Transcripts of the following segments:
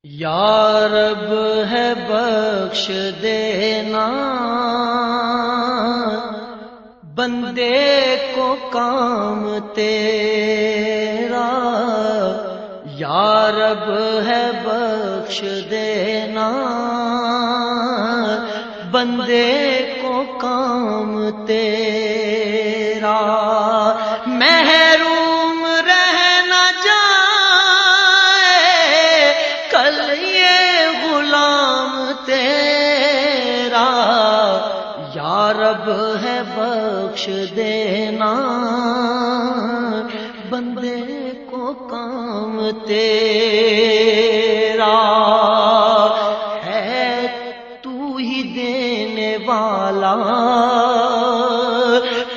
یا رب ہے بخش دینا بندے کو کام تیرا، یا رب ہے بخش دینا بندے کو کام تیرا، محروم رہ نہ جائے کل یہ غلام تیرا، یا رب ہے بخش دینا بندے کو کام تیرا، ہے تو ہی دینے والا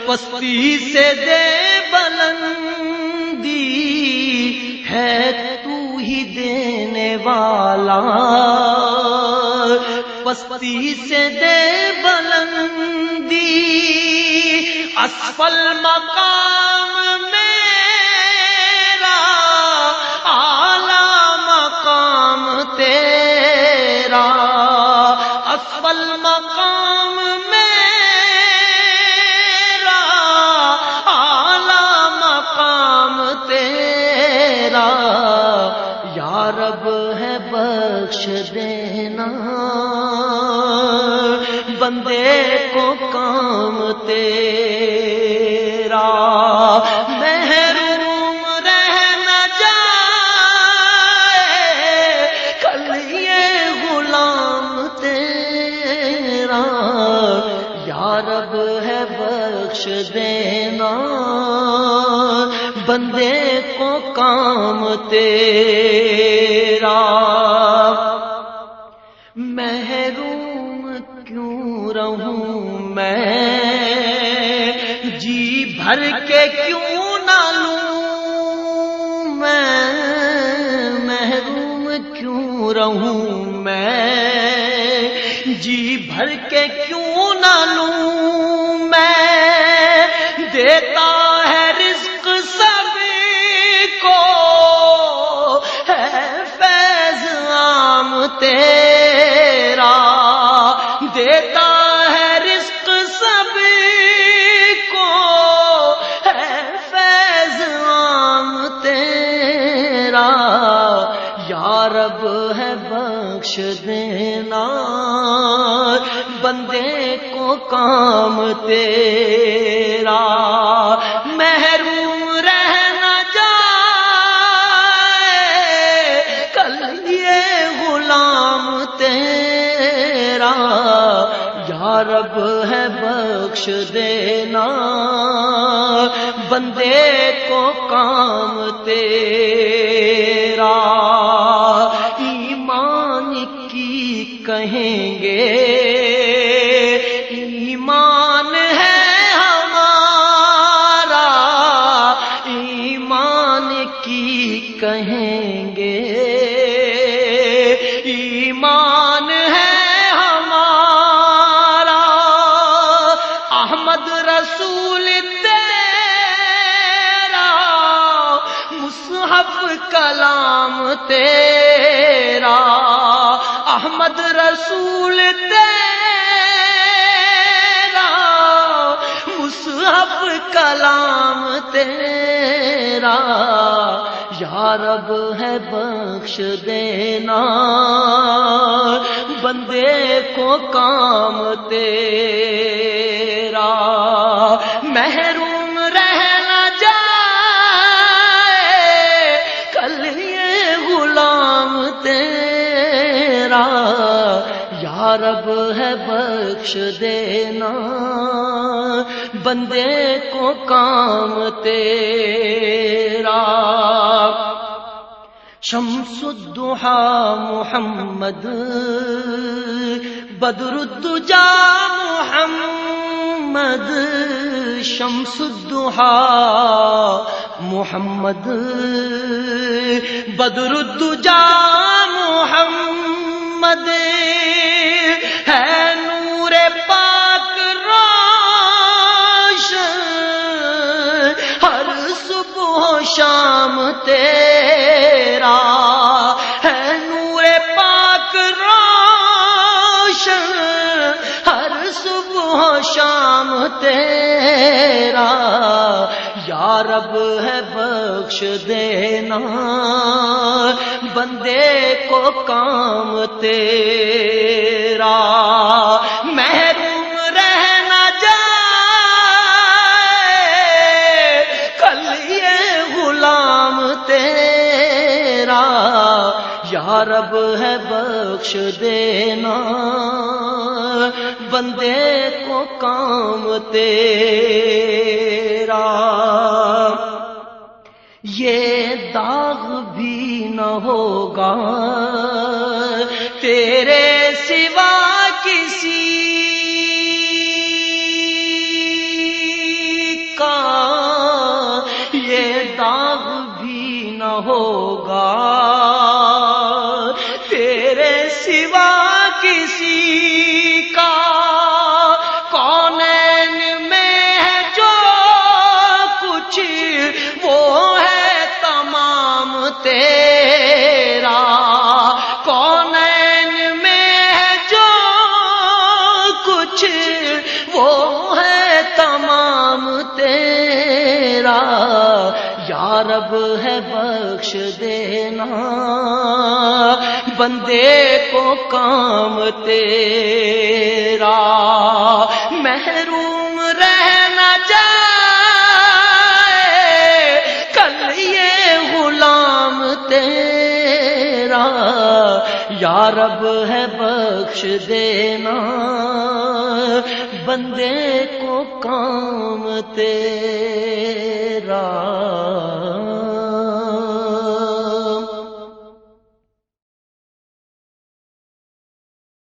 پستی سے دے بلندی، ہے تو ہی دینے والا پستی سے دے بلندی، اسفل مقام میرا اعلی مقام تیرا، اسفل مقام میرا اعلی مقام تیرا، یا رب ہے بخش دینا بندے کو کام تیرا، محروم رہ نہ جائے کل یہ غلام تیرا، یا رب ہے بخش دینا بندے کو کام تیرا، محروم کیوں رہوں میں جی بھر کے کیوں نہ لوں میں، محروم کیوں رہوں میں جی بھر کے کیوں نہ لوں میں، دیتا ہے رزق سبھی کو ہے فیض عام تیرا، دیتا ہے رزق سبھی کو ہے فیض عام تیرا، یا رب ہے بخش دینا بندے کو کام تیرا، محروم رہ نہ جائے کل یہ غلام تیرا، یا رب ہے بخش دینا بندے کو کام تیرا، ایمان کی کہیں گے ایمان ہے ہمارا، ایمان کی کہیں گے ایمان ہے ہمارا، احمد رسول تیرا مصحف کلام تیرا، احمد رسول تیرا مصحف کلام تیرا، یا رب ہے بخش دینا بندے کو کام تیرا، محروم رہ نہ جائے کل یہ غلام تیرا، یا رب ہے بخش دینا بندے کو کام تیرا، شمس الضحا محمد بدر الدجا محمد، شمس الضحا محمد بدر الدجا محمد، ہے نور پاک روشن ہر صبح و شام تیرا، ہے نور تیرا، یا رب ہے بخش دینا بندے کو کام تیرا، محروم رہ نہ جائے کل یہ غلام تیرا، یا رب ہے بخش دینا بندے کو کام تیرا، یہ داغ بھی نہ ہوگا تیرے سوا کسی کا، یہ داغ بھی نہ ہوگا تیرے سوا کسی کا، کونین میں ہے جو کچھ وہ ہے تمام تیرا، کونین میں ہے جو کچھ وہ ہے تمام تیرا، یا رب ہے بخش دینا بندے کو کام تیرا، محروم رہ نہ جائے کل یہ غلام تیرا، یا رب ہے بخش دینا بندے کو کام تیرا۔